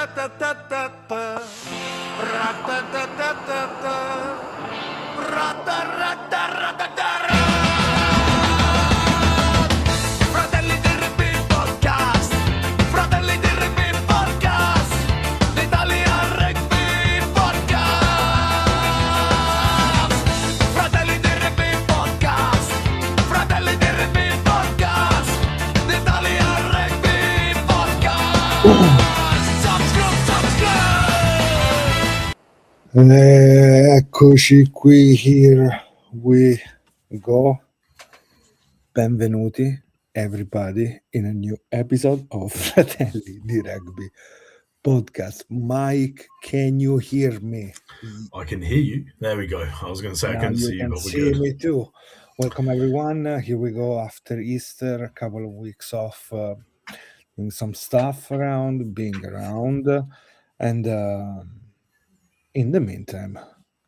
Fratelli di Rugby Podcast. Fratelli di Rugby Podcast. L'Italian Rugby Podcast. Fratelli di Rugby Podcast. Fratelli di Rugby Podcast. L'Italian Rugby Podcast. Eccoci qui, here we go. Benvenuti everybody in a new episode of Fratelli di Rugby Podcast. Mike, can you hear me? I can hear you. There we go. I was going to say I couldn't see you, can but we're see good. me too. Welcome everyone. Here we go after Easter, a couple of weeks off, doing some stuff around, being around, and in the meantime,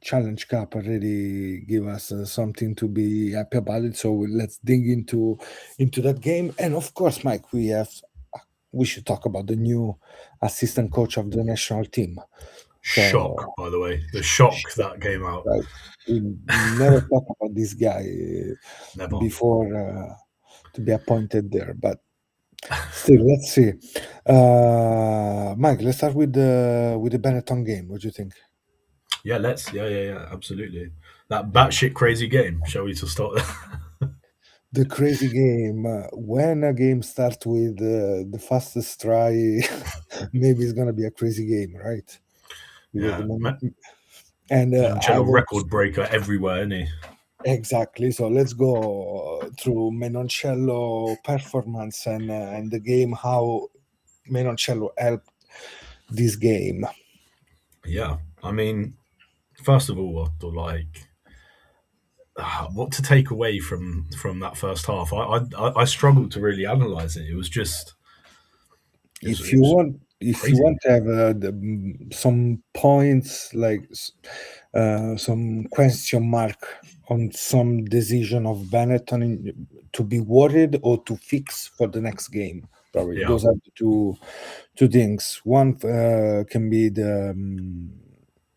Challenge Cup already give us something to be happy about it. So let's dig into that game. And of course, Mike, we should talk about the new assistant coach of the national team. Shock, by the way. The shock that came out. Right. We never talked about this guy Never. before to be appointed there, but still, let's see. Mike, let's start with the Benetton game. What do you think? Yeah, let's. Yeah, absolutely. That batshit crazy game. Shall we just start there? The crazy game. When a game starts with the fastest try, maybe it's gonna be a crazy game, right? Yeah. And Menoncello record breaker everywhere, isn't he? Exactly. So let's go through Menoncello performance and the game, how Menoncello helped this game. Yeah, I mean, first of all, what to take away from that first half? I struggled to really analyze it. It was just. If you want to have some points, like some question mark on some decision of Benetton to be worried or to fix for the next game, probably those are the two things. One can be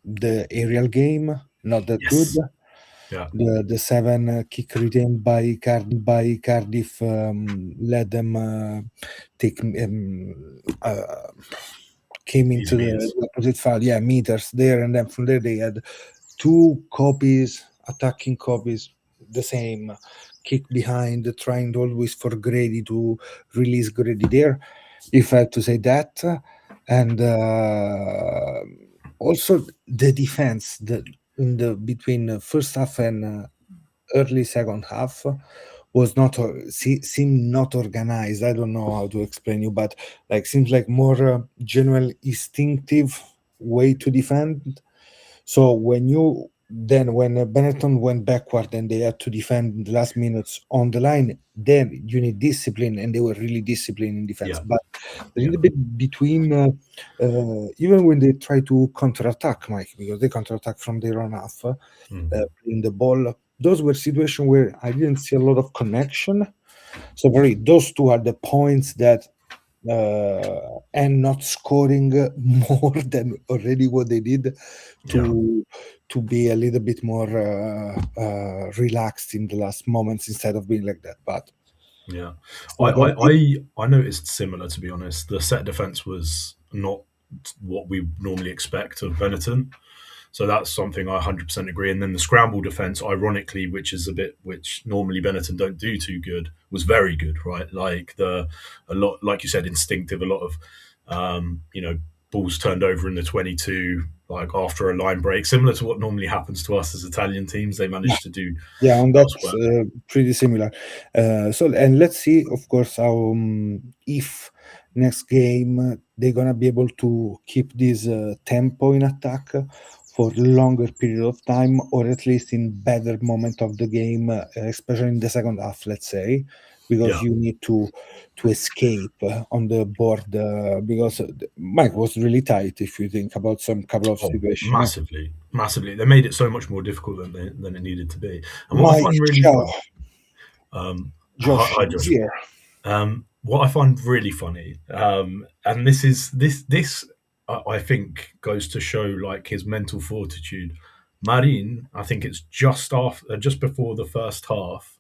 the aerial game, not that good. Yeah. The 7 kick retained by Cardiff let them came into the opposite foul, meters there, and then from there they had 2 attacking copies, the same kick behind, trying always for Grady to release Grady there, if I have to say that. And also the defense between the first half and early second half was seemed not organized. I don't know how to explain you, but seems like more general instinctive way to defend. So when Benetton went backward and they had to defend the last minutes on the line, then you need discipline, and they were really disciplined in defense. But a little bit between, even when they try to counterattack, Mike, because they counterattack from their own half, in the ball, those were situations where I didn't see a lot of connection. So those two are the points that and not scoring more than already what they did to be a little bit more relaxed in the last moments instead of being like that. But I noticed similar, to be honest. The set defense was not what we normally expect of Benetton. So that's something I 100% agree. And then the scramble defense, ironically, which normally Benetton don't do too good, was very good, right? Like a lot, like you said, instinctive. A lot of balls turned over in the 22, like after a line break, similar to what normally happens to us as Italian teams. They managed to do. Yeah, and that's pretty similar. And let's see, of course, how if next game they're gonna be able to keep this tempo in attack for longer period of time, or at least in better moment of the game, especially in the second half, let's say, because you need to escape on the board, because Mike was really tight, if you think about some couple of situations. Massively. They made it so much more difficult than it needed to be. And what I find really funny, Josh, what I find really funny, and this I think goes to show like his mental fortitude. Marin, I think it's just before the first half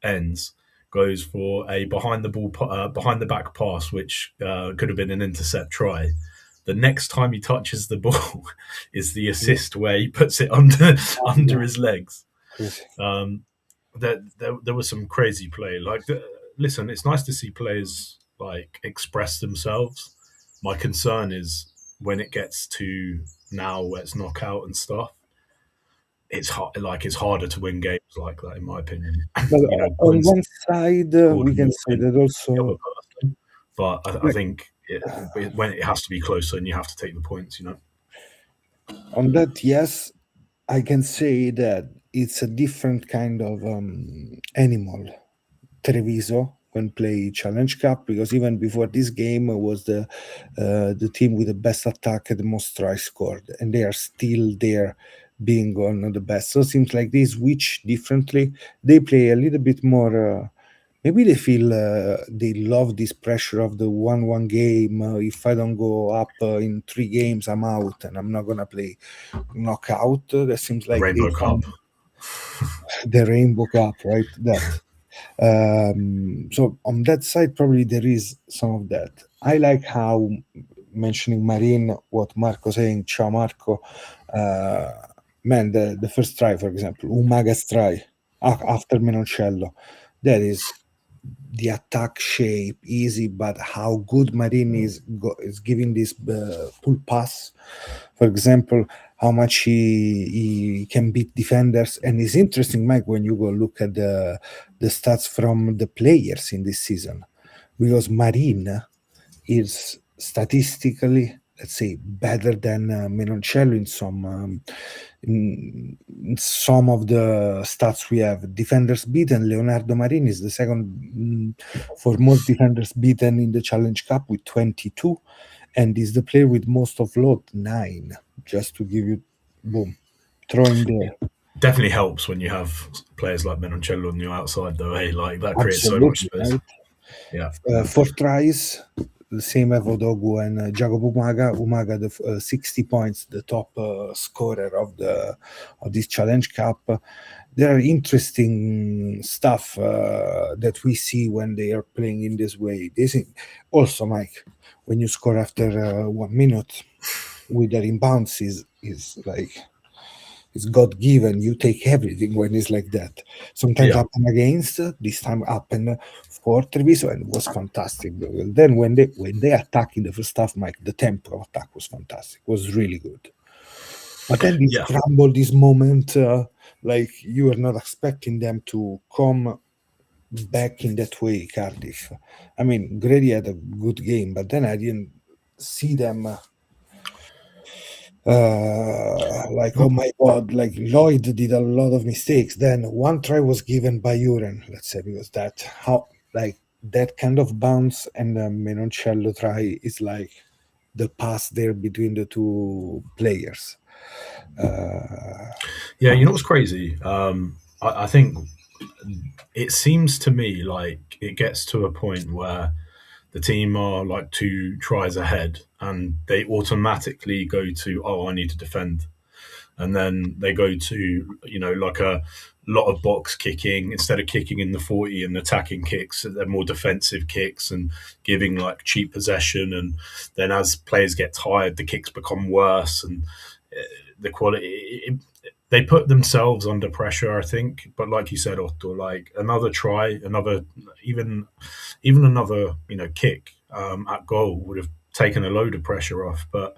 ends, goes for a behind the back pass, which could have been an intercept try. The next time he touches the ball is the Yeah, assist where he puts it under yeah, his legs. crazy. Um, there was some crazy play. Listen, it's nice to see players like express themselves. My concern is when it gets to now where it's knockout and stuff. It's hard, like it's harder to win games like that, in my opinion. But on Points one side, scored we can more say than that the other also, person, but I like, think when it has to be closer and you have to take the points, on that, yes, I can say that it's a different kind of animal, Treviso, when play Challenge Cup, because even before this game was the team with the best attack and the most tries scored, and they are still there being on the best. So it seems like they switch differently. They play a little bit more. Maybe they feel they love this pressure of the 1-1 game. If I don't go up in 3 games, I'm out, and I'm not gonna play knockout. That seems the like they Rainbow Cup. found the Rainbow Cup, right? That. So on that side, probably there is some of that. I like how mentioning Marine, what Marco saying, ciao Marco, uh, man, the first try, for example, Umaga's try after Menoncello, that is the attack shape easy, but how good Marin is giving this pull pass, for example, how much he can beat defenders. And it's interesting, Mike, when you go look at the stats from the players in this season, because Marin is statistically, let's say, better than Menoncello in some of the stats we have. Defenders beaten, Leonardo Marin is the second for most defenders beaten in the Challenge Cup with 22, and is the player with most of load, 9. Just to give you, boom, throwing there. Definitely helps when you have players like Menoncello on your outside, though. Hey, like that creates so much Absolutely, space. right? Yeah, 4 tries, the same as Vodogu and Jacob Umaga. Umaga, the 60 points, the top scorer of this Challenge Cup. There are interesting stuff that we see when they are playing in this way. This is also, Mike, when you score after 1 minute with the inbounds is like it's God given. You take everything when it's like that. Sometimes yeah, happen against. This time happened for Treviso and it was fantastic. Then when they attack in the first half, Mike, the tempo of attack was fantastic. Was really good. But then this yeah, scramble, this moment, like you were not expecting them to come back in that way, Cardiff. I mean, Grady had a good game, but then I didn't see them like, oh my god, like Lloyd did a lot of mistakes. Then one try was given by Uren, let's say, because that how like that kind of bounce and the Menoncello try is like the pass there between the two players. yeah. You know what's crazy? I think it seems to me like it gets to a point where the team are like 2 tries ahead and they automatically go to, oh, I need to defend, and then they go to like a lot of box kicking instead of kicking in the 40 and attacking kicks. They're more defensive kicks and giving like cheap possession, and then as players get tired the kicks become worse, and the quality they put themselves under pressure, I think. But like you said, Otto, like another try, another even another kick at goal would have taken a load of pressure off. But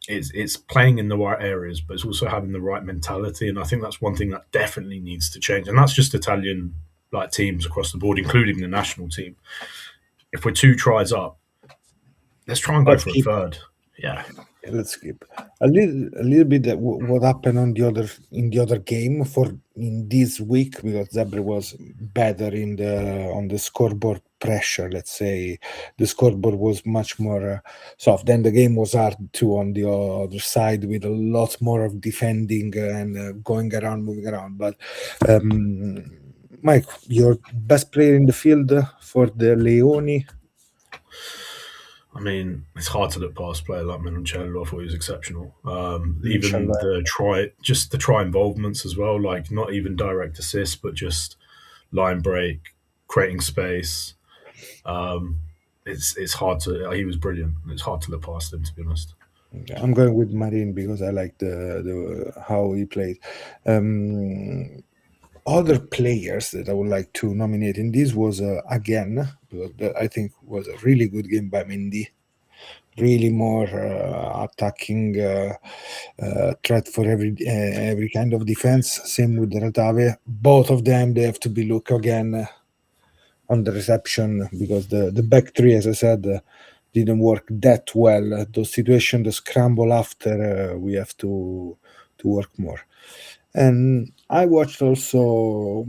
it's playing in the right areas, but it's also having the right mentality. And I think that's one thing that definitely needs to change. And that's just Italian like teams across the board, including the national team. If we're 2 tries up, let's try and go Let's for a keep third. Yeah, let's skip a little bit that what happened on the other game for in this week, because Zebre was better on the scoreboard pressure. Let's say the scoreboard was much more soft. Then the game was hard too on the other side with a lot more of defending and going around, moving around. But Mike, your best player in the field for the Leoni? I mean, it's hard to look past a player like Menoncello. I thought he was exceptional. Even Inshallah. the try involvements as well, like not even direct assist, but just line break, creating space. Um, it's hard to. He was brilliant. It's hard to look past him, to be honest. I'm going with Marin because I like the how he played. Other players that I would like to nominate in this was again, because I think was a really good game by Mendy. Really more attacking threat for every kind of defense. Same with Ratave. Both of them they have to be look again on the reception because the back three, as I said, didn't work that well. Those situations, the scramble after, we have to work more. And I watched also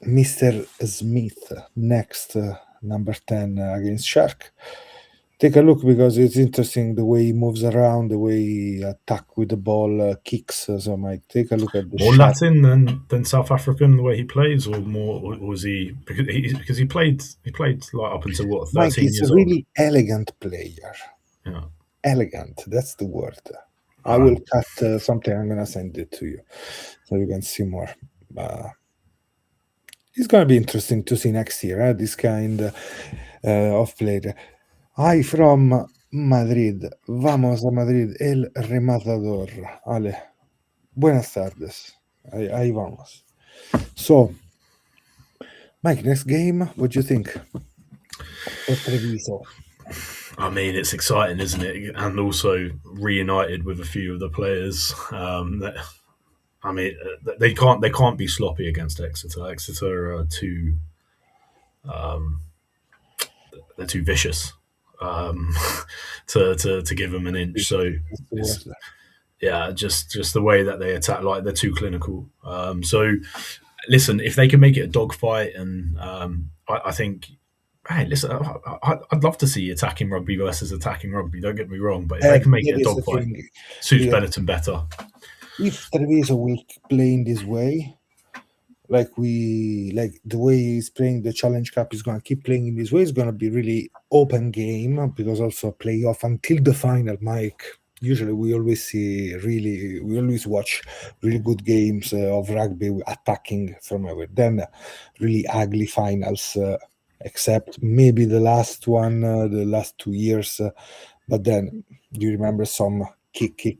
Mr. Smith next, number 10 against Shark. Take a look because it's interesting the way he moves around, the way he attack with the ball, kicks. So, Mike, take a look at the More shot. Latin than South African the way he plays, or more, or was he because he played like up until what Mike 13 is a years old. really elegant player. Yeah. Elegant, that's the word. I Uh, will cut something. I'm gonna send it to you so you can see more. It's gonna be interesting to see next year this kind of player. Hi from Madrid. Vamos a Madrid. El rematador. Ale. Buenas tardes. Ahí vamos. So, Mike, next game. What do you think? For Treviso. I mean, it's exciting, isn't it? And also reunited with a few of the players. I mean, they can't be sloppy against Exeter. Exeter are they're too vicious to give them an inch. So That's the it's word. yeah, just the way that they attack, like they're too clinical. So listen, if they can make it a dogfight, and I think. Hey, listen, I'd love to see attacking rugby versus attacking rugby. Don't get me wrong, but if they can make That it a is the dogfight, thing. suits Yeah. Benetton better. If Treviso will play in this way, like the way he's playing the Challenge Cup is gonna keep playing in this way, it's gonna be really open game because also playoff until the final, Mike. Usually we always watch really good games of rugby attacking from away. Then really ugly finals, except maybe the last one, the last 2 years. But then you remember some kick,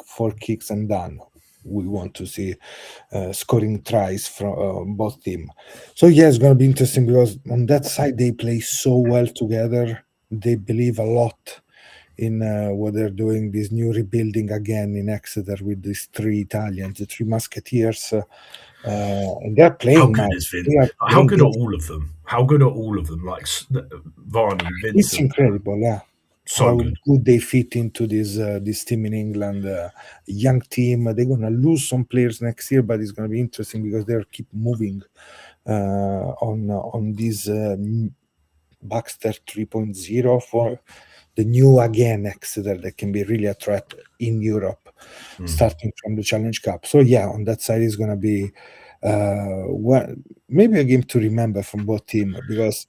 4 kicks and done. We want to see scoring tries from both team. So yeah, it's gonna be interesting because on that side they play so well together. They believe a lot in what they're doing. This new rebuilding again in Exeter with these 3 Italians, the 3 Musketeers, and they're How playing, good man. is Vin? They are How playing. good are all of them? How good are all of them? Like Varney, It's Vincent, incredible, yeah. so How good. good they fit into this team in England, young team. They're gonna lose some players next year, but it's gonna be interesting because they'll keep moving on this Baxter 3.0 for the new again Exeter that can be really a threat in Europe, starting from the Challenge Cup. So yeah, on that side is gonna be maybe a game to remember from both teams because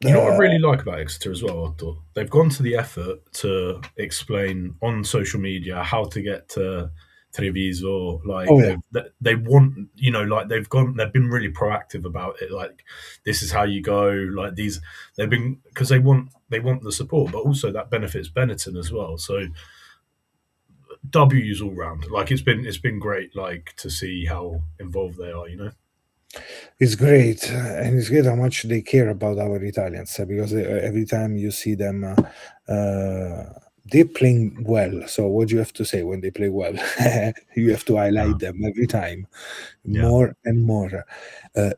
You know what I really like about Exeter as well, Otto? They've gone to the effort to explain on social media how to get to Treviso. Like oh yeah, they want, like they've been really proactive about it. Like this is how you go. Like they've been because they want the support, but also that benefits Benetton as well. So W's all round. Like it's been great. Like to see how involved they are. it's great, and it's great how much they care about our Italians because every time you see them, they're playing well. So what do you have to say when they play well? You have to highlight them every time, Yeah. more and more.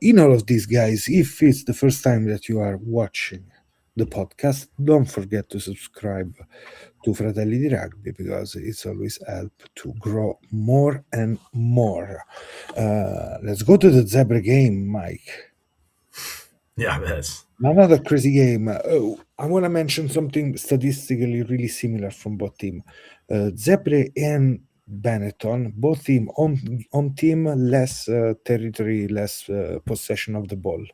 In all of these guys, if it's the first time that you are watching the podcast, don't forget to subscribe to Fratelli di Rugby because it's always help to grow more and more. Let's go to the Zebre game, Mike. Yeah, that's Another crazy game. Oh, I want to mention something statistically really similar from both team. Zebre and Benetton, both team on team, less territory, less possession of the ball.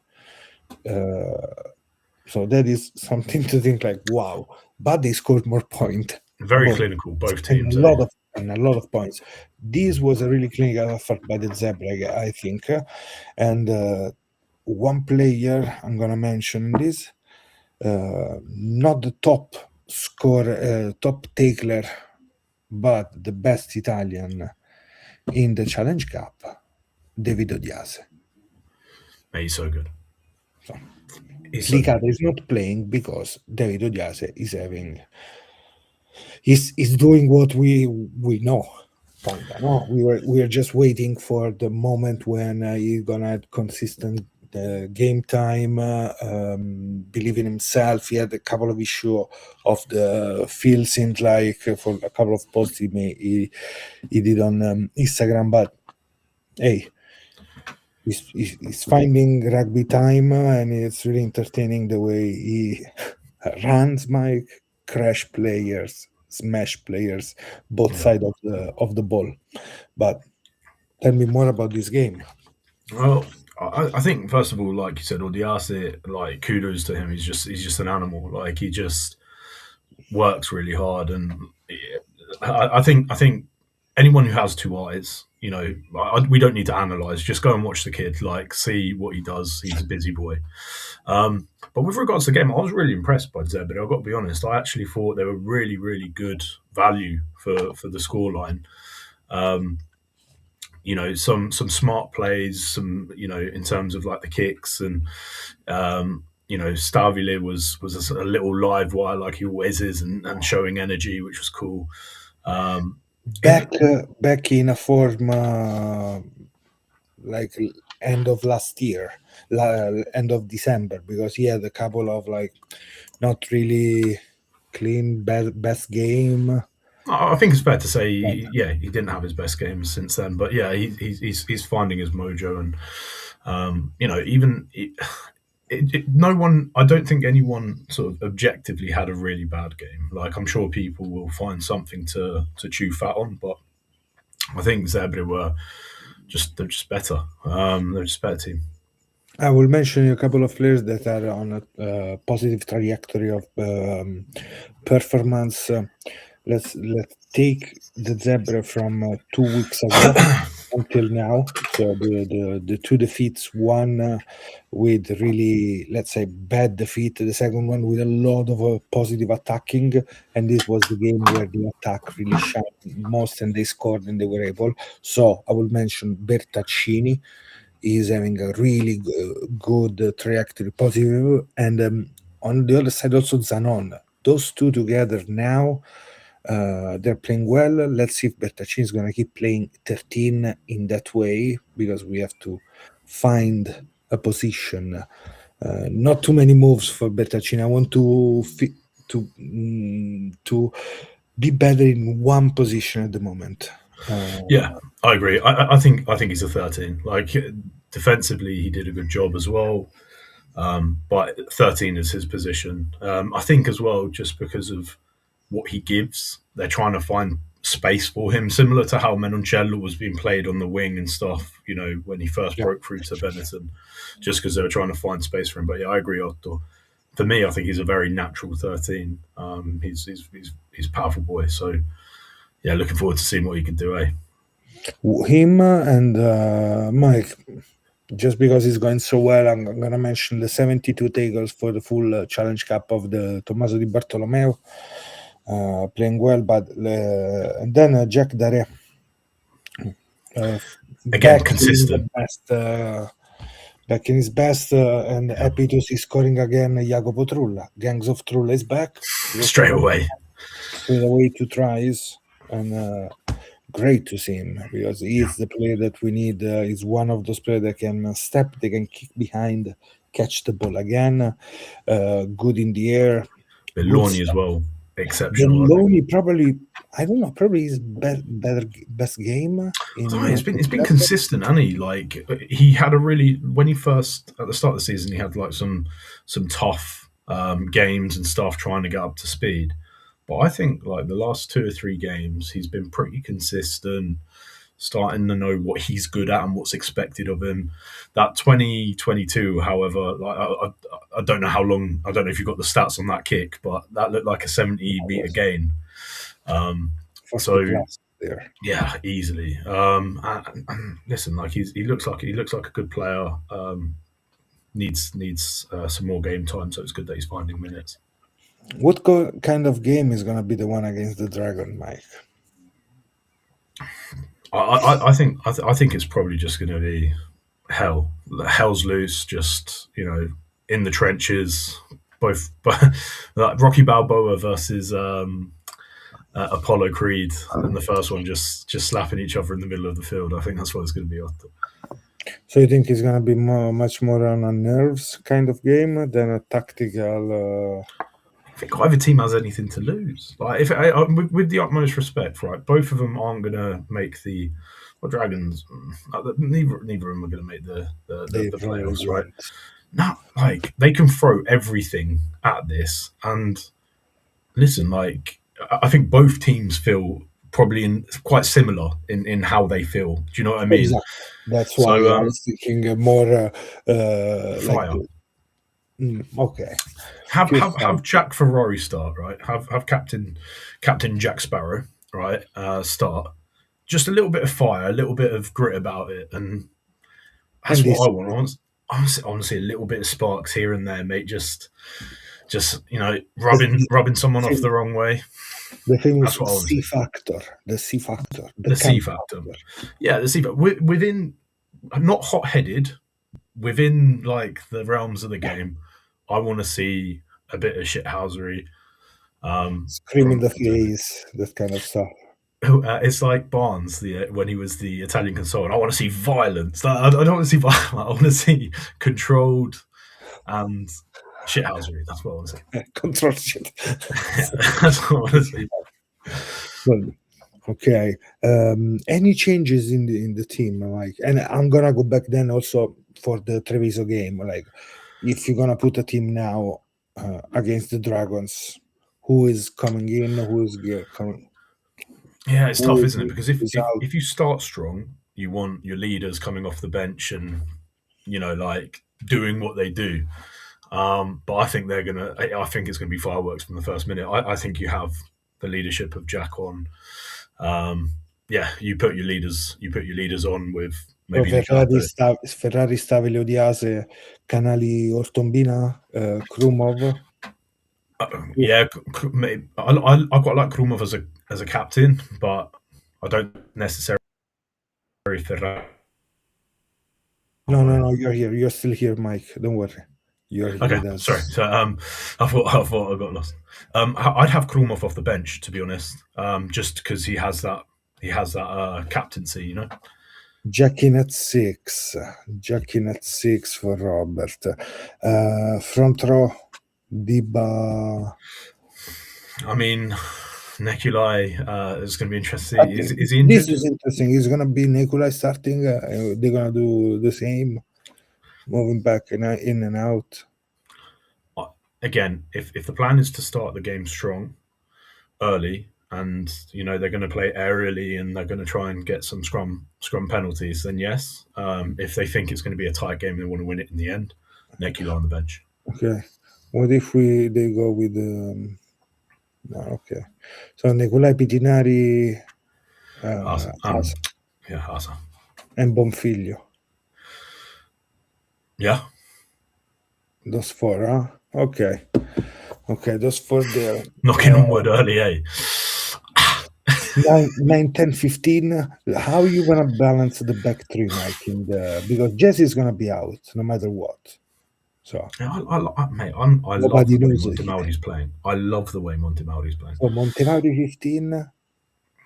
So that is something to think like, wow. But they scored more point, Very both, clinical, both and teams. Eh? a lot of points. This was a really clinical effort by the Zebre, I think. And one player I'm gonna mention this, not the top scorer, top tackler, but the best Italian in the Challenge Cup, David Odiase. Mate, he's so good. So, He's so Slicata good. is not playing because David Odiase is having is doing what we know. Kinda, no, we are just waiting for the moment when he's gonna have consistent game time, believe in himself. He had a couple of issues of the field, seems like for a couple of posts he did on Instagram, but hey, he's finding rugby time, and it's really entertaining the way he runs, Mike, crash players, smash players, both Yeah. sides of the ball. But tell me more about this game. Well, I think first of all, like you said, Odiase, like kudos to him. He's just an animal. Like he just works really hard, and I think anyone who has two eyes, you know, we don't need to analyze. Just go and watch the kid. Like see what he does. He's a busy boy. But with regards to the game, I was really impressed by Zebre. I've got to be honest. I actually thought they were really, really good value for the scoreline. Um, you know, some smart plays, some in terms of like the kicks and Stavile was a little live wire like he always is and showing energy, which was cool. Um, in Back in a form like end of last year, end of December, because he had a couple of like not really clean best game. I think it's fair to say, yeah, he didn't have his best games since then, but yeah, he's finding his mojo, and even no one. I don't think anyone sort of objectively had a really bad game. Like I'm sure people will find something to chew fat on, but I think Zebre they're just better. They're just a better team. I will mention a couple of players that are on a positive trajectory of performance. Let's take the Zebre from 2 weeks ago until now. So the two defeats, one with really, let's say, bad defeat, the second one with a lot of positive attacking, and this was the game where the attack really shined most, and they scored and they were able. So I will mention Bertaccini. He's having a really good trajectory, positive, and on the other side also Zanon. Those two together now, they're playing well. Let's see if Bertaccini is going to keep playing 13 in that way, because we have to find a position. Not too many moves for Bertaccini. I want to be better in one position at the moment. Yeah, I agree. I think he's a 13. Like defensively, he did a good job as well. But 13 is his position. I think as well, just because of what he gives, they're trying to find space for him, similar to how Menoncello was being played on the wing and stuff. You know, when he first Yeah. broke through to Benetton, just because they were trying to find space for him. But yeah, I agree, Otto. For me, I think he's a very natural 13. He's a powerful boy. So yeah, looking forward to seeing what he can do. Him and Mike, just because he's going so well, I'm going to mention the 72 tackles for the full Challenge Cup of the Tommaso Di Bartolomeo, playing well. But and then Jack Dare, Again, back consistent. in the best, back in his best, and happy to see scoring again. Jacopo Trulla, Gangs of Trulla is back Straight away. 2 tries, and great to see him, because he is the player that we need. He's one of those players that can step, they can kick behind, catch the ball again, good in the air. But Good Lorne as stuff. well, Then exceptional. Loney probably, I don't know, probably his best game. It's been consistent, hasn't he? Like he had a really when he first at the start of the season, he had like some tough games and stuff trying to get up to speed. But I think like the last 2 or 3 games, he's been pretty consistent. starting to know what he's good at and what's expected of him. That 2022, however, like I don't know how long. I don't know if you got the stats on that kick, but that looked like a 70-meter gain. 40 plus there. Yeah, easily. And listen, like he looks like a good player. Needs some more game time, so it's good that he's finding minutes. What kind of game is going to be the one against the Dragon, Mike? I think it's probably just going to be hell. Hell's loose, just in the trenches. Both like Rocky Balboa versus Apollo Creed, and the first one just slapping each other in the middle of the field. I think that's what it's going to be after. So you think it's going to be much more on a nerves kind of game than a tactical? I think either team has anything to lose. Like, with the utmost respect, right? Both of them aren't going to make the Dragons. Neither of them are going to make the playoffs, right? No, like they can throw everything at this, and listen, like I think both teams feel probably quite similar in how they feel. Do you know what I mean? Exactly. That's why I was thinking more fire. Okay. Have Jack Ferrari start, right? Have Captain Jack Sparrow, right? Start. Just a little bit of fire, a little bit of grit about it, and that's what I want. I want to see a little bit of sparks here and there, mate. Just rubbing someone off the wrong way. The famous C factor. The C factor. The C factor. Yeah, the C factor. Within, not hot-headed, within like the realms of the game, I want to see a bit of shithousery. Scream in the face, that kind of stuff. It's like Barnes when he was the Italian consultant. I want to see violence. I don't want to see violence. I want to see controlled and shithousery. That's what I want to see. Controlled shit. That's what I want to see. Well, okay. Any changes in the team, like, and I'm gonna go back then also for the Treviso game. Like, if you're gonna put a team now against the Dragons, who is coming in? Who is coming? Yeah, it's tough, isn't it? Because if you start strong, you want your leaders coming off the bench and like doing what they do. But I think it's gonna be fireworks from the first minute. I think you have the leadership of Jack on. You put your leaders on with maybe Ferrari, Stavile, Odiase, Canali, Ortombina, Krumov. Yeah, I quite like Krumov as a captain, but I don't necessarily Ferrari. No, you're here. You're still here, Mike. Don't worry. You're here. Okay, sorry. So I thought I got lost. I'd have Krumov off the bench, to be honest, just because he has that captaincy, Jacking at 6 for Robert. Front row, Diba. I mean, Nekulai is going to be interesting. Is he injured? This is interesting. Is going to be Nekulai starting. They're going to do the same, moving back in and out. Again, if the plan is to start the game strong early, and they're going to play aerially and they're going to try and get some scrum penalties, then yes. If they think it's going to be a tight game, they want to win it in the end. Nekulai on the bench. Okay. What if they go with no, okay. So Nekulai, Pitinari, Asa. Asa. And Bonfiglio. Yeah. Those 4, huh? Okay, those 4 there. Knocking on wood early, eh? 9, 10, 15. How are you going to balance the back 3, Mike? Because Jesse is going to be out no matter what. So I love the way Montemaldi's playing. I love the way Montemaldi's playing. So Montemaldi 15,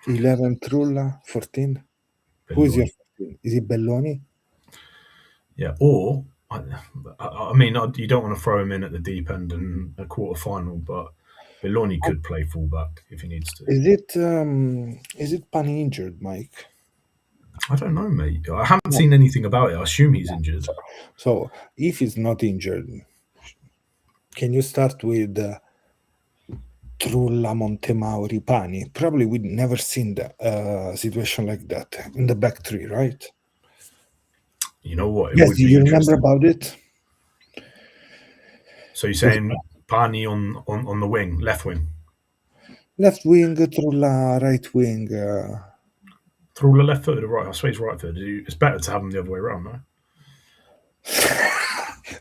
11 Trulla, 14. Belloni. Who is your 14? Is it Belloni? Yeah, or I mean, you don't want to throw him in at the deep end in a quarter final, but Belloni could play fullback if he needs to. Is it Pani injured, Mike? I don't know, mate. I haven't seen anything about it. I assume he's injured. So if he's not injured, can you start with Trulla, Montemauri, Pani. Probably we'd never seen the situation like that in the back three, right? You know what? It Yes, would do be you remember interesting. about it? So you're saying Pani on the wing, left wing, Left wing, Trulla, right wing. through the left foot or the right? I suppose right foot. It's better to have them the other way around, no?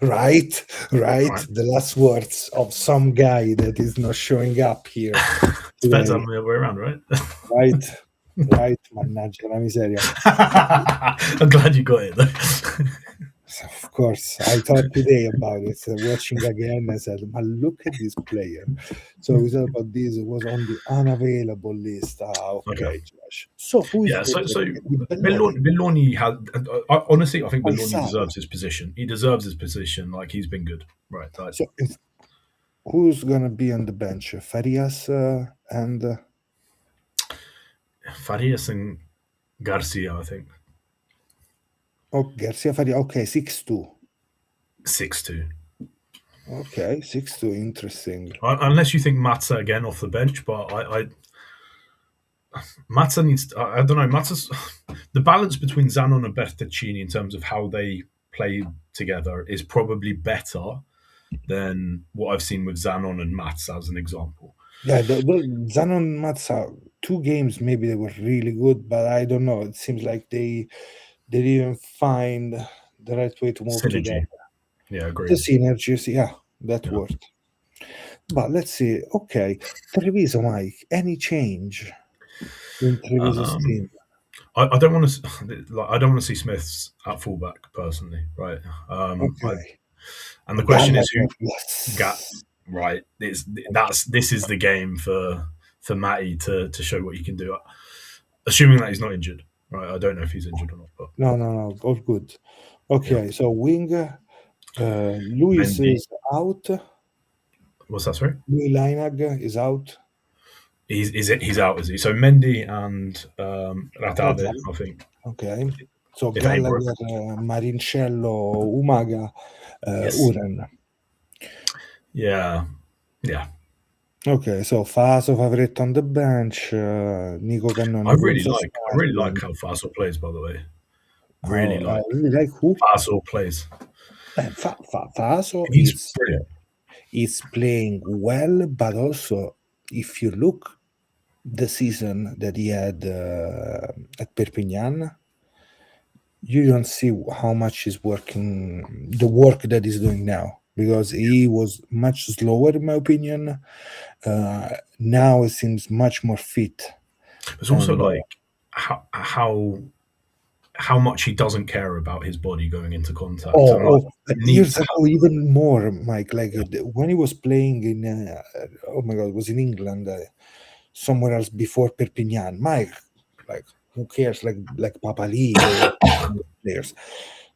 Right. Right. The last words of some guy that is not showing up here It's better to today. have them the other way around, right? Right, mannaggia la miseria. I'm glad you got it, though. Of course, I thought today about it. Watching again, I said, "But look at this player." So we thought about this. It was on the unavailable list. Okay, Okay. Josh. So who is Yeah, so Belloni? Belloni has. Honestly, I think Belloni Paisano. deserves his position. He deserves his position. Like he's been good, right? Like, So who's gonna be on the bench? Farias and Farias and Garcia, I think Garcia Farias. Okay, 6'2". 6'2". Okay, 6'2". Interesting. Unless you think Matza again off the bench, but Matza needs. I don't know. Matza's the balance between Zanon and Bertaccini in terms of how they play together is probably better than what I've seen with Zanon and Matza as an example. Yeah, the Zanon Matza, 2 games maybe they were really good, but I don't know. It seems like they didn't find the right way to move Synergy. together. Yeah, agreed. The synergies, yeah, that word. But let's see. Okay, Treviso, Mike. Any change in Treviso's team? I don't want to like I don't want to see Smiths at fullback personally, right? Okay. And the question is who Yes. got right. This is the game for Matty to show what he can do. Assuming that he's not injured, right? I don't know if he's injured or not. But No, all good. Okay, so wing, Luis Mendy. is out. What's that? Sorry, Louis Leinag is out. he's out, is he? So Mendy and Ratave, I think. Okay. So If able. Gallagher, Marincello, Umaga, Yes. Uren. Yeah. Okay, so Faso Favoretto on the bench, Nico Cannone. I really like how Faso plays, by the way. Really like who? Faso plays. Faso He's brilliant. is playing well, but also if you look the season that he had at Perpignan, you don't see how much he's working, the work that he's doing now, because he was much slower, in my opinion. Now it seems much more fit. It's also like how much he doesn't care about his body going into contact. Years ago, even more, Mike. Like when he was playing in, oh my God, it was in England, somewhere else before Perpignan. Mike, like who cares? Like Papali players,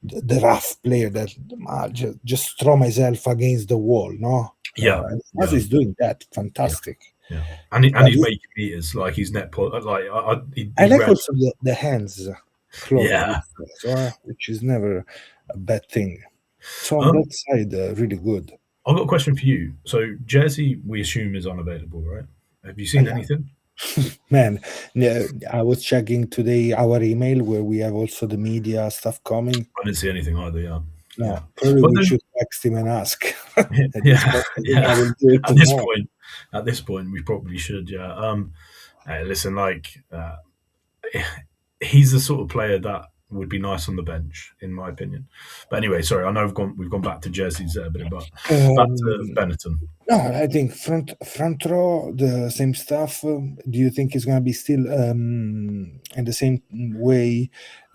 the rough player that just throw myself against the wall. No, as he's doing that, fantastic. Yeah, and he's making meters, like he's net like I like also the hands. Close, yeah, which is never a bad thing. So on that side, really good. I've got a question for you. So Jersey, we assume, is unavailable, right? Have you seen anything? Man, I was checking today our email where we have also the media stuff coming. I didn't see anything either. Yeah. No, probably we should text him and ask. At this point, we probably should. Yeah. Listen, like. He's the sort of player that would be nice on the bench, in my opinion. But anyway, sorry, I know we've gone back to Jersey's there, but back to Benetton. No, I think front row, the same stuff. Do you think it's going to be still in the same way?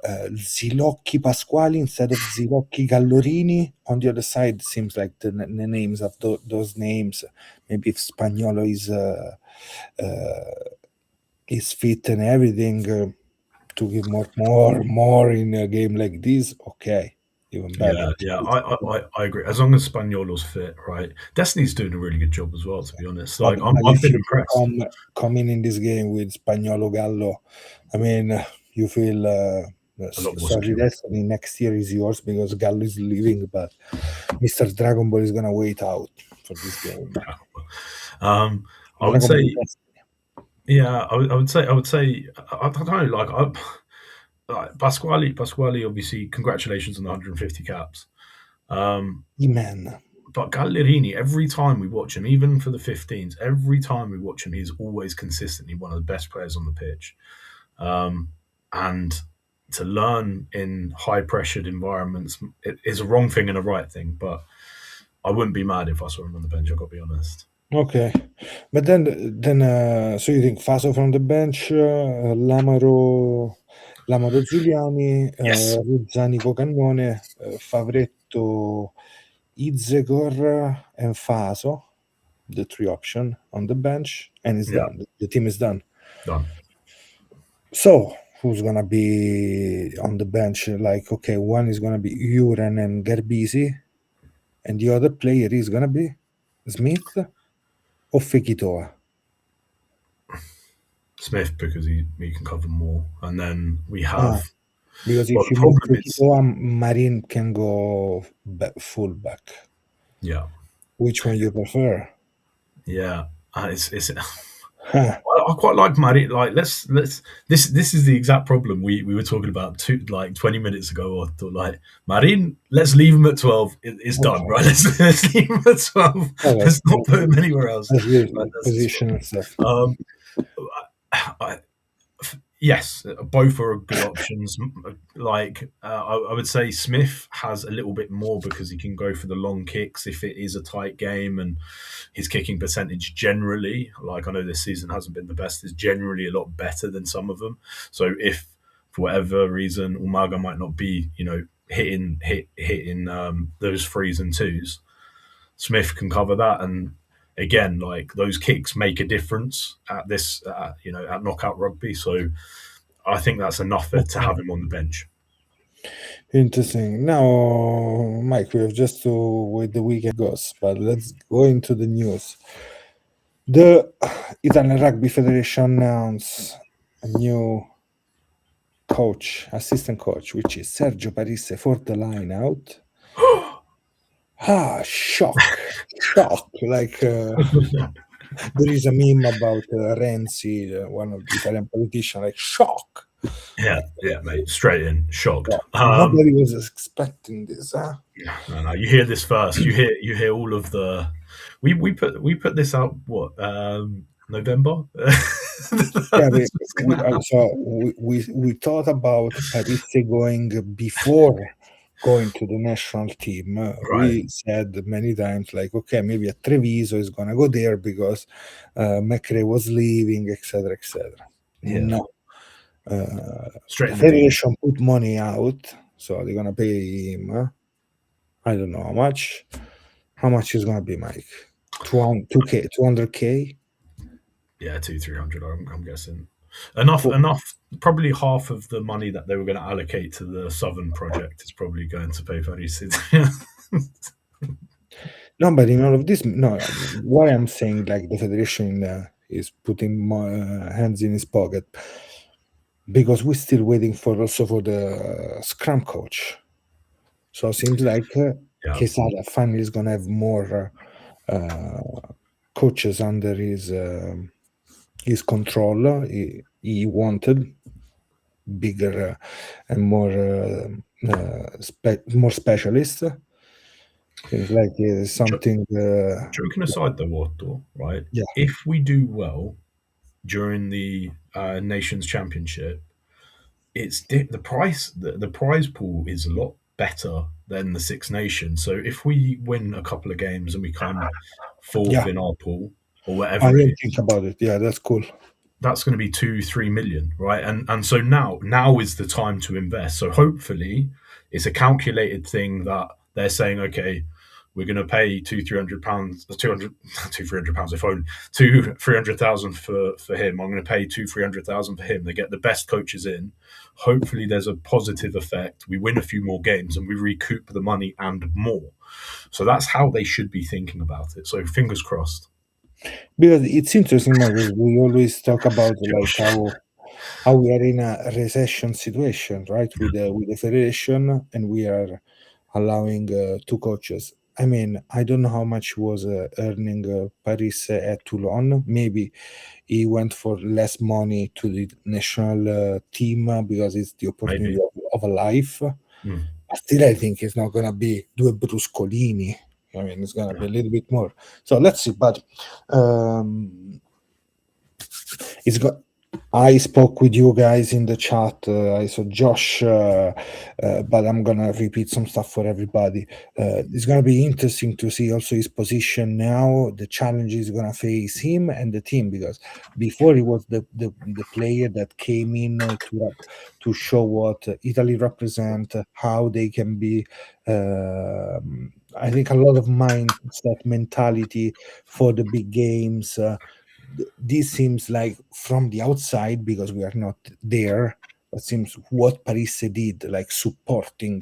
Zilocchi Pasquali instead of Zilocchi Gallorini. On the other side, seems like the names of those names. Maybe if Spagnolo is fit and everything. To give more in a game like this, okay, even better. Yeah, I agree. As long as Spagnolo's fit, right? Destiny's doing a really good job as well, to be honest. Like I've been impressed. Coming in this game with Spagnolo Gallo, I mean, you feel sorry, Destiny next year is yours because Gallo is leaving, but Mr. Dragon Ball is gonna wait out for this game. I would Dragon Ball say, Destiny. yeah, I would say, I don't know, like Pasquale, obviously, congratulations on the 150 caps. E-Man. But Gallerini, every time we watch him, even for the 15s, every time we watch him, he's always consistently one of the best players on the pitch. And to learn in high pressured environments is a wrong thing and a right thing. But I wouldn't be mad if I saw him on the bench. I've got to be honest. Okay, but then, so you think Faso from the bench, Lamaro Giuliani, Yes. Ruzzani Cannone, Favretto, Izegor, and Faso, the three option on the bench, and it's Yeah. done. The team is done. Done. So who's gonna be on the bench? Like, okay, one is gonna be Uren and Garbisi, and the other player is gonna be Smith or Fekitoa. Smith, because he can cover more. And then we have. Because Well, if the you move problem is. Fekitoa, Marin can go full back. Yeah. Which one you prefer? Yeah. It's. Huh. I quite like Marin. Like, let's this is the exact problem we were talking about 20 minutes ago. Or like Marin, let's leave him at 12. It's done, Okay. right? Let's leave him at 12. Okay. Let's not put him anywhere else. Let's leave Right, that's position and stuff. Yes, both are good options. Like I would say Smith has a little bit more because he can go for the long kicks if it is a tight game, and his kicking percentage generally, like I know this season hasn't been the best, is generally a lot better than some of them. So if for whatever reason Umaga might not be, hitting those threes and twos, Smith can cover that. And again, like those kicks make a difference at this, at knockout rugby. So I think that's enough to have him on the bench. Interesting. Now, Mike, we have just to wait the weekend goes, but let's go into the news. The Italian Rugby Federation announced a new assistant coach, which is Sergio Parisse for the line out. Shock. Like there is a meme about Renzi, one of the Italian politicians, like shock. Yeah, mate, straight in, shocked. Nobody was expecting this, huh? No, you hear this first. You hear all of the. We put this out November. Yeah, we thought about Parisse going before going to the national team. Right. We said many times, like, okay, maybe a Treviso is gonna go there because McRae was leaving, etc., etc. Yeah. No, Straight the in the deep. federation put money out, so they're gonna pay him. I don't know how much. How much is gonna be, Mike? 200K. Yeah, 200-300. I'm guessing enough. Probably half of the money that they were going to allocate to the Southern project is probably going to pay Parisse. No, but in all of this, no. Why I'm saying like the federation is putting hands in his pocket, because we're still waiting for the scrum coach. So it seems like Quesada finally is gonna have more coaches under his control. He wanted bigger and more specialists. Seems like it's something. Joking aside, though, right? Yeah. If we do well during the Nations Championship, it's the price. The prize pool is a lot better than the Six Nations. So if we win a couple of games and we come fourth in our pool or whatever, I didn't think about it. Yeah, that's cool. That's going to be 2-3 million, right? And so now is the time to invest. So hopefully it's a calculated thing that they're saying, okay, we're going to pay £300 if only 300,000 for him. I'm going to pay 300,000 for him. They get the best coaches in. Hopefully there's a positive effect. We win a few more games and we recoup the money and more. So that's how they should be thinking about it. So fingers crossed. Because it's interesting, because we always talk about like how we are in a recession situation, right? With the federation, and we are allowing two coaches. I mean, I don't know how much was earning Paris at Toulon. Maybe he went for less money to the national team because it's the opportunity Maybe. of a life. Mm. But still, I think it's not gonna be due Bruscolini. I mean, it's gonna be a little bit more. So let's see. But it's got. I spoke with you guys in the chat. I saw Josh, but I'm gonna repeat some stuff for everybody. It's gonna be interesting to see also his position now. The challenge is gonna face him and the team because before he was the player that came in to show what Italy represent, how they can be. I think a lot of mindset mentality for the big games. This seems like from the outside because we are not there, but seems what Parisse did, like supporting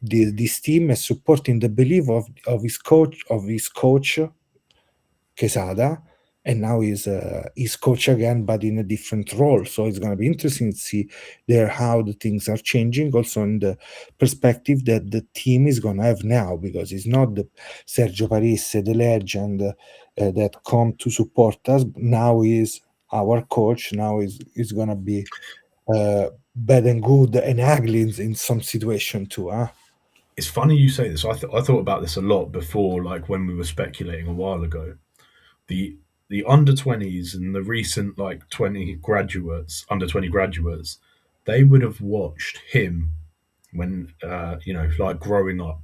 this team and supporting the belief of his coach Quesada, and now he's coach again, but in a different role. So it's going to be interesting to see there how the things are changing, also in the perspective that the team is going to have now, because it's not the Sergio Parisse, the legend that come to support us. Now is our coach. Now is going to be bad and good and ugly in some situation too, huh? It's funny you say this. I thought about this a lot before, like when we were speculating a while ago. The the under 20s and the recent like 20 graduates, they would have watched him when like growing up.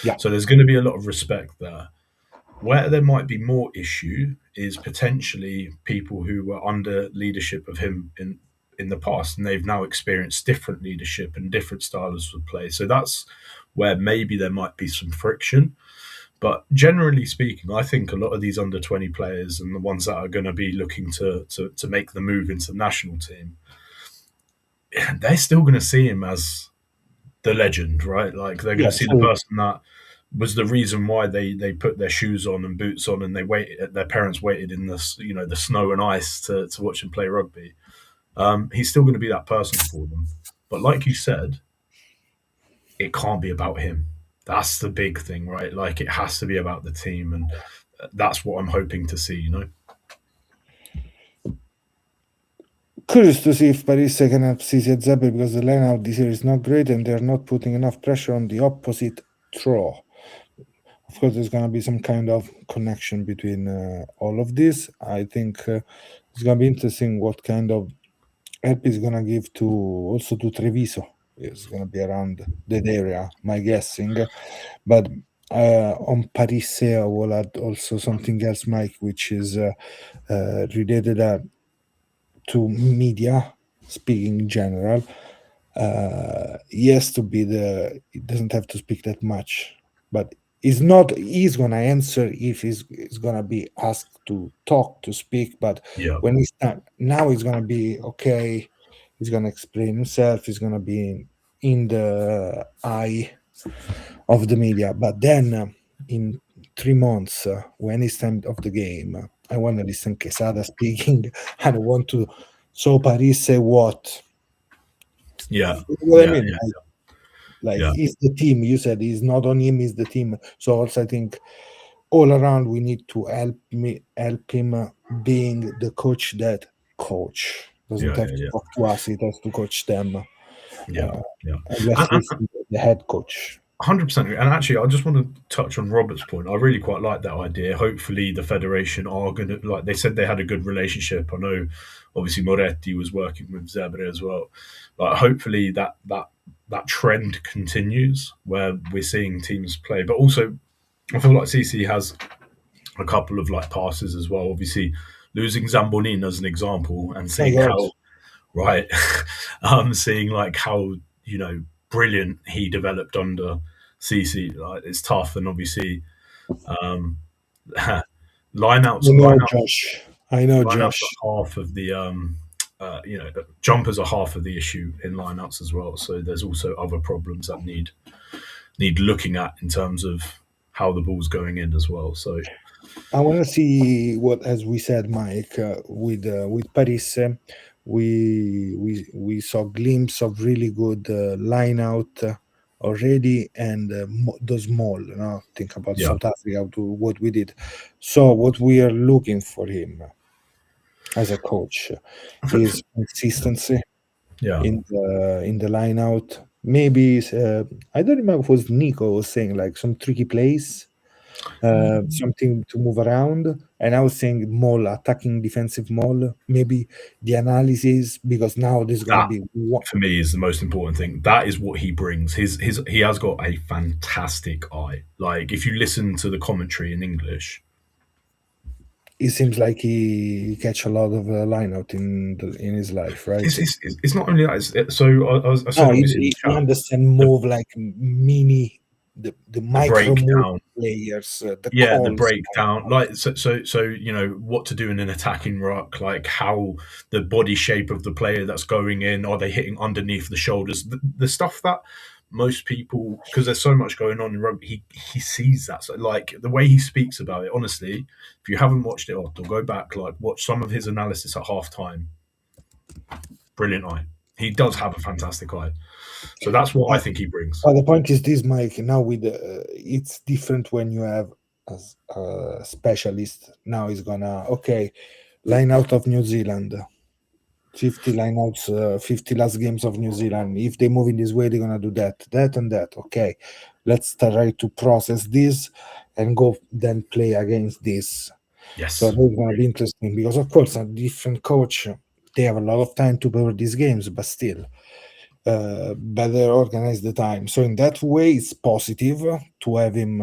Yeah, So there's going to be a lot of respect there. Where there might be more issue is potentially people who were under leadership of him in the past, and they've now experienced different leadership and different styles of play. So that's where maybe there might be some friction. But generally speaking, I think a lot of these under 20 players and the ones that are going to be looking to make the move into the national team, they're still going to see him as the legend, right? Like they're going yeah. to see the person that was the reason why they put their shoes on and boots on, and they waited. Their parents waited in the snow and ice to watch him play rugby. He's still going to be that person for them. But like you said, it can't be about him. That's the big thing, right? Like it has to be about the team, and that's what I'm hoping to see. Curious to see if Paris can help Sisi and Zebre because the line out this year is not great and they're not putting enough pressure on the opposite throw. Of course, there's going to be some kind of connection between all of this. I think it's going to be interesting what kind of help is going to give to also to Treviso. It's going to be around that area, my guessing. But on Paris, I will add also something else, Mike, which is related to media, speaking in general. He has to be he doesn't have to speak that much, but he's gonna answer if he's gonna be asked to talk, to speak, but Yeah, when he's not, now he's gonna be okay, he's gonna explain himself, he's gonna be in the eye of the media. But then in 3 months, when it's time of the game, I want to listen Quesada speaking. I don't want to. So Paris say what? yeah, You know what I yeah, mean? yeah, Like yeah, it's the team. You said it's not on him, it's the team. So also I think all around we need to help him being the coach that coach doesn't yeah, have yeah, to yeah, talk to us, it has to coach them. yeah, yeah. And let's And listen to the head coach. 100%. And actually, I just want to touch on Robert's point. I really quite like that idea. Hopefully, the federation are going to, like they said, they had a good relationship. I know, obviously, Moretti was working with Zebre as well. Like, hopefully, that trend continues where we're seeing teams play. But also, I feel like CC has a couple of like passes as well. Obviously, losing Zambonin as an example and My seeing God. how right, seeing like how brilliant he developed under CC. Like it's tough, and obviously, um, lineouts, I know lineouts, Josh. I know lineouts Josh. are half of the jumpers are half of the issue in lineouts as well. So there's also other problems that need looking at in terms of how the ball's going in as well. So I want to see what, as we said, Mike, with Paris, we saw glimpse of really good line out already, and those small. Think about Yeah. South Africa, to what we did. So what we are looking for him as a coach is consistency Yeah. in the line out. Maybe I don't remember what was Nico was saying, like some tricky plays, something to move around. And I was saying mall, attacking defensive mall. Maybe the analysis, because now this is gonna That be one. for me is the most important thing. That is what he brings. His he has got a fantastic eye. Like if you listen to the commentary in English, It seems like he catch a lot of line out in his life, right? it's not only that. So I said No, obviously in the he chat understand the, move like mini, the the micro move breakdown. players, the Yeah, the calls. breakdown, like so you know what to do in an attacking ruck, like how the body shape of the player that's going in, are they hitting underneath the shoulders, the stuff that most people, because there's so much going on in rugby, he sees that. So like the way he speaks about it, honestly, if you haven't watched it, or go back, like watch some of his analysis at half time. Brilliant eye. He does have a fantastic eye, so that's what I But, think he brings. but the point is this, Mike. Now with it's different when you have a specialist. Now he's gonna line out of New Zealand. 50 lineouts, 50 last games of New Zealand. If they move in this way, they're gonna do that, and that. Okay, let's try to process this and go then play against this. So Yes. that's gonna be interesting because, of course, a different coach, they have a lot of time to prepare these games, but still, better organize the time. So in that way, it's positive to have him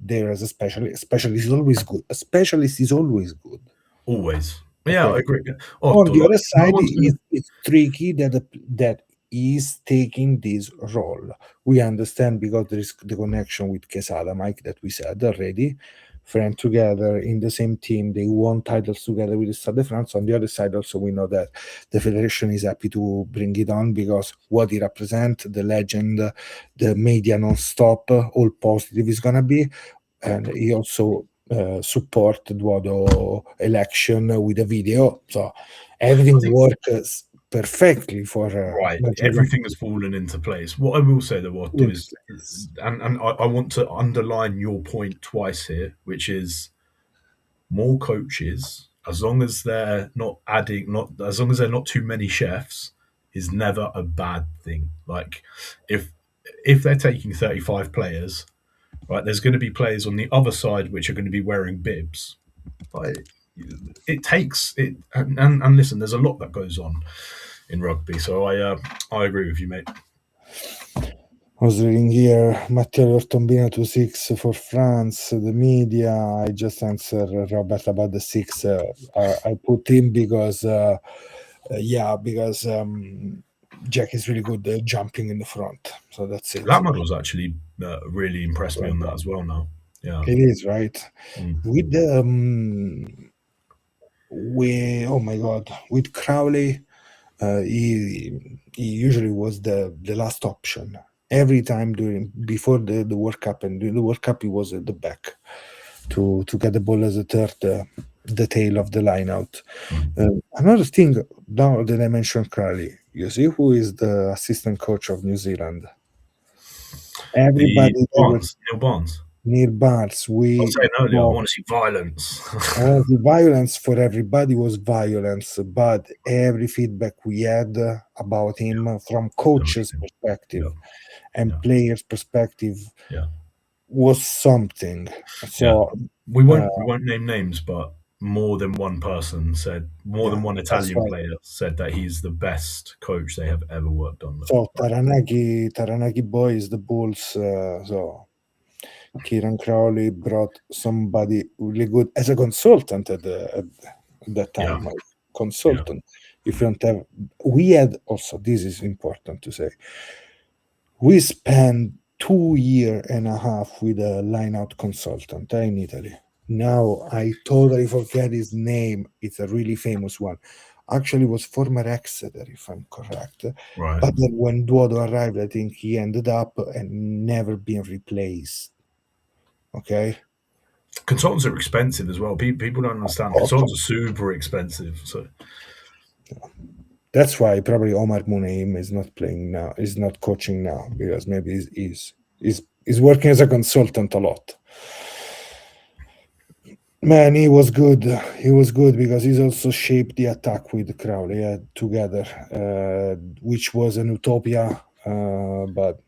there as a specialist. Specialist is always good. A specialist is always good. Always. Yeah, I Okay. agree. Oh, On the like, other no side, one's gonna. it's tricky that he's taking this role. We understand because there is the connection with Quesada, Mike, that we said already. Friend together in the same team, they won titles together with the Stade de France. On the other side, also we know that the federation is happy to bring it on because what he represents, the legend, the media non-stop, all positive is gonna be, and he also support Duodo election with a video, so I everything think works perfectly for right. Major Everything has fallen into place. What I will say though, Otto, is, Olympics. and I want to underline your point twice here, which is more coaches, as long as they're not adding, not as long as they're not too many chefs, is never a bad thing. Like if they're taking 35 players, right, there's going to be players on the other side which are going to be wearing bibs. Like it takes it, and listen, there's a lot that goes on in rugby. So I agree with you, mate. I was reading here Matteo Ortombina to 6 for France, the media. I just answered Robert about the 6. I put him because, because Jack is really good jumping in the front. So that's it. That model has actually really impressed me on that as well. Now, yeah. It is, right? Mm. With oh my god, with Crowley, he usually was the last option every time before the World Cup, and during the World Cup he was at the back to get the ball as a third, the tail of the line out. Another thing, now that I mentioned Crowley, you see who is the assistant coach of New Zealand? The Everybody they were Neil Barnes. near Barnes. I was We saying earlier, I know want to see violence. the violence for everybody was violence, but every feedback we had about him from coaches' Amazing. perspective Yeah, and yeah, players' perspective yeah, was something. yeah. So We won't name names, but more than one person said, more yeah, than one that's Italian right. player said that he's the best coach they have ever worked under. So Taranaki boys, the Bulls. So Kieran Crowley brought somebody really good as a consultant at that Yeah, time. Like yeah, consultant. If you don't have, we had also. This is important to say. We spent 2 year and a half with a line-out consultant in Italy. Now I totally forget his name. It's a really famous one. Actually, was former Exeter, if I'm correct. right. But then when Duodo arrived, I think he ended up and never been replaced. Okay. Consultants are expensive as well. People don't understand. Also, Consultants are super expensive. So That's why probably Omar Munaim is not playing now. Is not coaching now because maybe he's working as a consultant a lot. Man, he was good. He was good because he's also shaped the attack with Crowley together, which was an utopia, but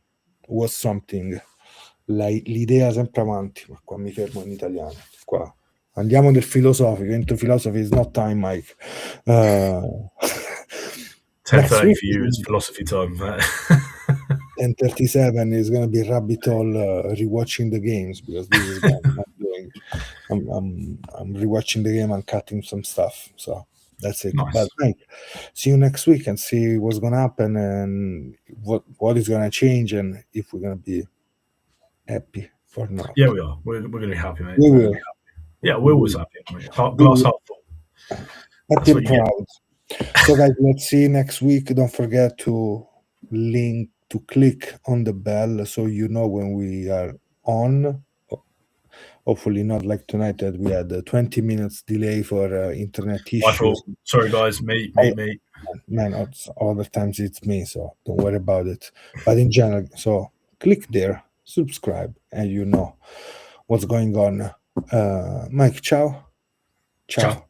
was something. L'idea sempre avanti, ma qua mi fermo in italiano. Qua andiamo nel filosofico. Into philosophy is not time, Mike. 10:30 for you is philosophy time. 10:37 is going to be rabbit hole rewatching the games because this is what I'm doing. I'm rewatching the game and cutting some stuff. So that's it. Nice. But Mike, see you next week and see what's going to happen and what is going to change and if we're going to be happy or not. Yeah, we are. We're going to be happy, mate. We will. Yeah, we're always happy. Glass half full. Happy what and you get. proud. So guys, let's see you next week. Don't forget to click on the bell so you know when we are on. Hopefully not like tonight that we had a 20 minutes delay for internet My issues. fault. Sorry, guys. Me. Man, other times it's me, so don't worry about it. But in general, so click there, subscribe, and you know what's going on. Mike, ciao. Ciao.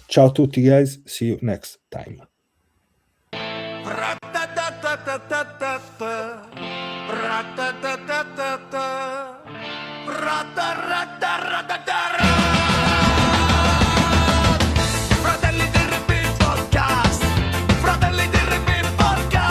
Ciao tutti, guys. See you next time. Ra-ta-ta-ta-ta-ta-ta. Ra-ta-ta-ta-ta-ta. Ra-ta-ra-ta.